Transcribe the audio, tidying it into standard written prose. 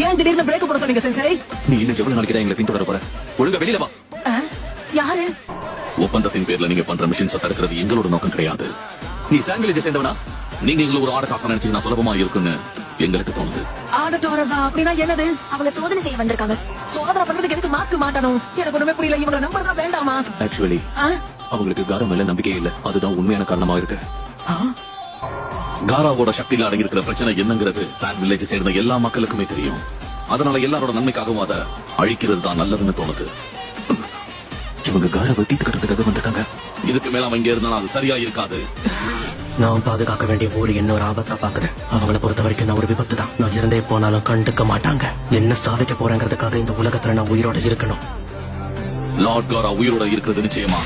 ஏன் திடீர்னு பிரேக் போட சொன்னீங்க சென்சை? நீ இன்னும் எவ்வளவு நாளைக்கு தான் எங்களை பின்தொடர போற? ஒழுங்கா வெளியில வா. யாரு? ஒப்பந்தத்தின் பேர்ல நீங்க பண்ற மிஷன்ஸ் தடுக்கிறது எங்களோட நோக்கம் கிடையாது. நீ சாங்கிலேஜ் சேர்ந்தவனா? நீங்க எங்களை ஒரு ஆடக்காசா நினைச்சீங்கன்னா சுலபமா இருக்குன்னு எங்களுக்கு தோணுது. ஆடட்டோரஸா அப்படின்னா என்னது? அவங்க சோதனை செய்ய வந்திருக்காங்க. சோதனை பண்றதுக்கு எதுக்கு மாஸ்க் மாட்டணும்? எனக்கு ஒண்ணுமே புரியல. இவங்க நம்பர் தான் வேண்டாமா? ஆக்சுவலி அவங்களுக்கு காரா மேல நம்பிக்கையே இல்ல. அதுதான் உண்மையான காரணமா இருக்கு. காராவோட சக்தியில அடங்கி இருக்கிற பிரச்சனை என்னங்கிறது சாண்ட் வில்லேஜ் சேர்ந்த எல்லா மக்களுக்குமே தெரியும். அதனால எல்லாரோட நன்மைக்காகவும் அதை அழிக்கிறது தான் நல்லதுன்னு தோணுது. இவங்க காராவை தீர்த்து கட்டுறதுக்காக வந்துட்டாங்க. இதுக்கு மேல அவங்க இருந்தாலும் அது சரியா இருக்காது. நான் பாதுகாக்க வேண்டிய ஊரு என்ன ஒரு ஆபத்தா பாக்குது. அவங்கள பொறுத்த வரைக்கும் நான் ஒரு விபத்து தான். நான் இருந்தே போனாலும் கண்டுக்க மாட்டாங்க. என்ன சாதிக்க போறேங்கிறதுக்காக இந்த உலகத்துல நான் உயிரோட இருக்கணும். லார்ட் காரா உயிரோட இருக்கிறது நிச்சயமா.